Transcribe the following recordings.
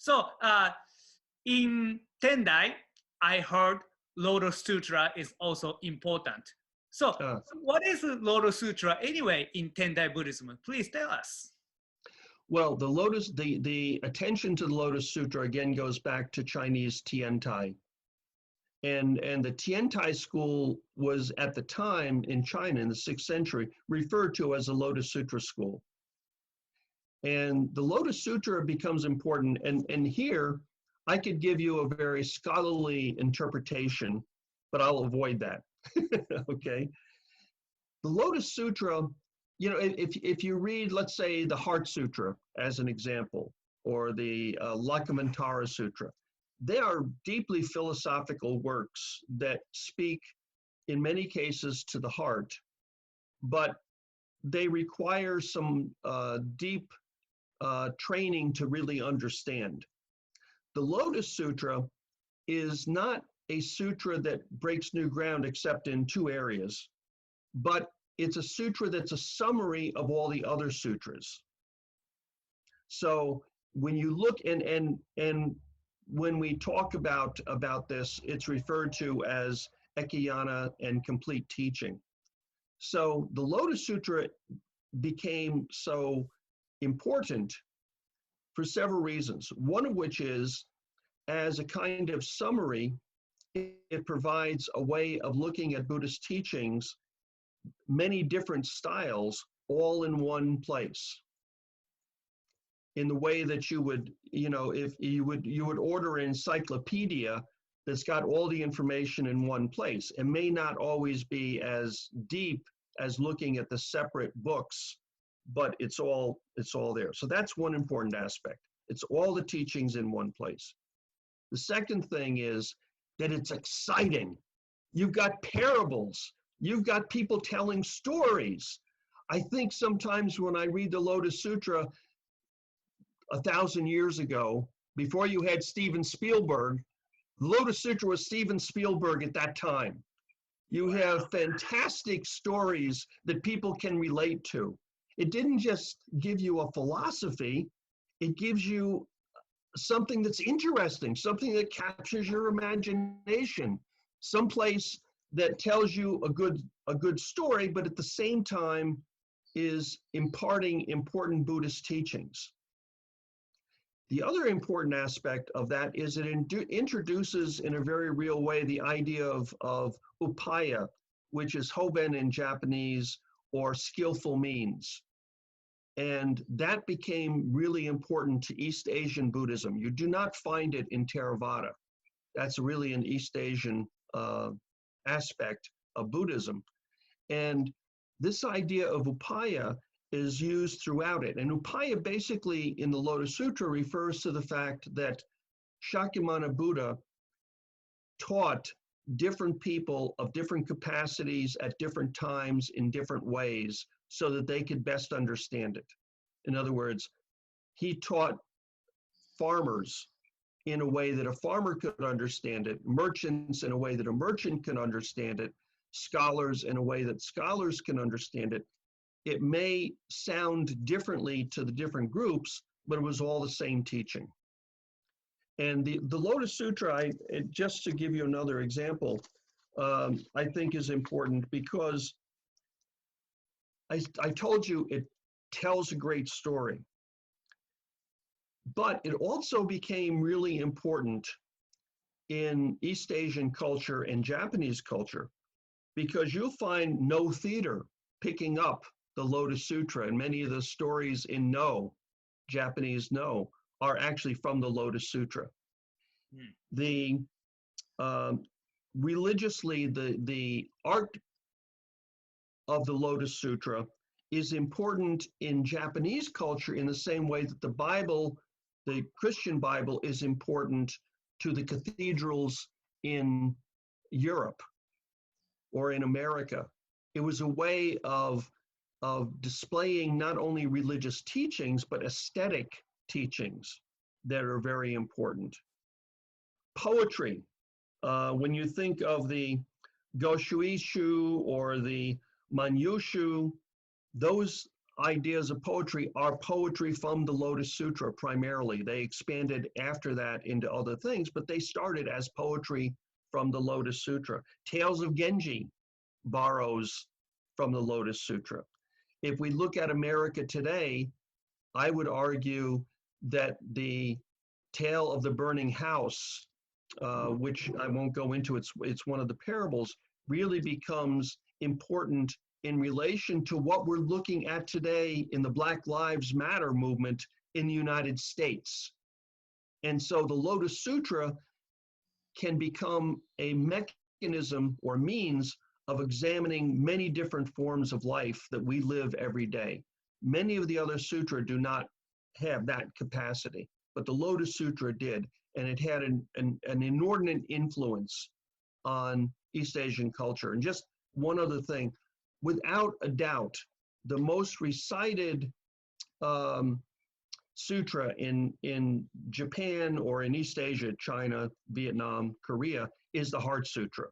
So in Tendai, I heard Lotus Sutra is also important. So what is the Lotus Sutra anyway in Tendai Buddhism? Please tell us. Well, the attention to the Lotus Sutra again goes back to Chinese Tiantai. And the Tiantai school was at the time in China in the 6th century referred to as a Lotus Sutra school. And the Lotus Sutra becomes important. And here I could give you a very scholarly interpretation, but I'll avoid that. Okay. The Lotus Sutra, you know, if you read, let's say, the Heart Sutra as an example, or the Lakavantara Sutra, they are deeply philosophical works that speak in many cases to the heart, but they require some deep training to really understand. The Lotus Sutra is not a sutra that breaks new ground except in 2 areas, but it's a sutra that's a summary of all the other sutras. So when you look and when we talk about this, it's referred to as Ekayana and complete teaching. So the Lotus Sutra became so important for several reasons. One of which is, as a kind of summary, it provides a way of looking at Buddhist teachings, many different styles, all in one place. In the way that you would, you know, if you would order an encyclopedia that's got all the information in one place. It may not always be as deep as looking at the separate books, but it's all there. So that's one important aspect. It's all the teachings in one place. The second thing is that it's exciting. You've got parables. You've got people telling stories. I think sometimes when I read the Lotus Sutra 1,000 years ago, before you had Steven Spielberg, the Lotus Sutra was Steven Spielberg at that time. You have fantastic stories that people can relate to. It didn't just give you a philosophy, it gives you something that's interesting, something that captures your imagination, someplace that tells you a good story, but at the same time is imparting important Buddhist teachings. The other important aspect of that is it introduces in a very real way the idea of upaya, which is hoben in Japanese, or skillful means. And that became really important to East Asian Buddhism. You do not find it in Theravada. That's really an East Asian aspect of Buddhism. And this idea of upaya is used throughout it. And upaya basically in the Lotus Sutra refers to the fact that Shakyamuni Buddha taught different people of different capacities at different times in different ways so that they could best understand it. In other words, he taught farmers in a way that a farmer could understand it, merchants in a way that a merchant can understand it, scholars in a way that scholars can understand it. It may sound differently to the different groups, but it was all the same teaching. And the Lotus Sutra, just to give you another example, I think is important because I told you it tells a great story. But it also became really important in East Asian culture and Japanese culture because you'll find No theater picking up the Lotus Sutra, and many of the stories in No, Japanese No, are actually from the Lotus Sutra. The religiously, the art of the Lotus Sutra is important in Japanese culture in the same way that the Bible, the Christian Bible, is important to the cathedrals in Europe or in America. It was a way of displaying not only religious teachings, but aesthetic teachings that are very important. Poetry, when you think of the Goshuishu or the Manyushu, those ideas of poetry are poetry from the Lotus Sutra primarily. They expanded after that into other things, but they started as poetry from the Lotus Sutra. Tales of Genji borrows from the Lotus Sutra. If we look at America today, I would argue that the Tale of the Burning House, which I won't go into, it's one of the parables, really becomes important in relation to what we're looking at today in the Black Lives Matter movement in the United States. And so the Lotus Sutra can become a mechanism or means of examining many different forms of life that we live every day. Many of the other sutra do not have that capacity, but the Lotus Sutra did, and it had an inordinate influence on East Asian culture. And just one other thing, without a doubt, the most recited sutra in Japan or in East Asia, China, Vietnam, Korea, is the Heart Sutra.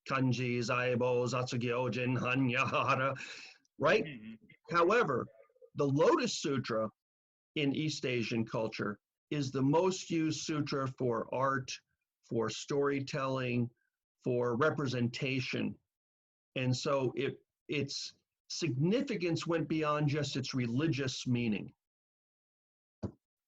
Kanji, Zaibo, Zatsugyo, Jin, Han, Yahara, right? However, the Lotus Sutra in East Asian culture is the most used sutra for art, for storytelling, for representation. And so its significance went beyond just its religious meaning.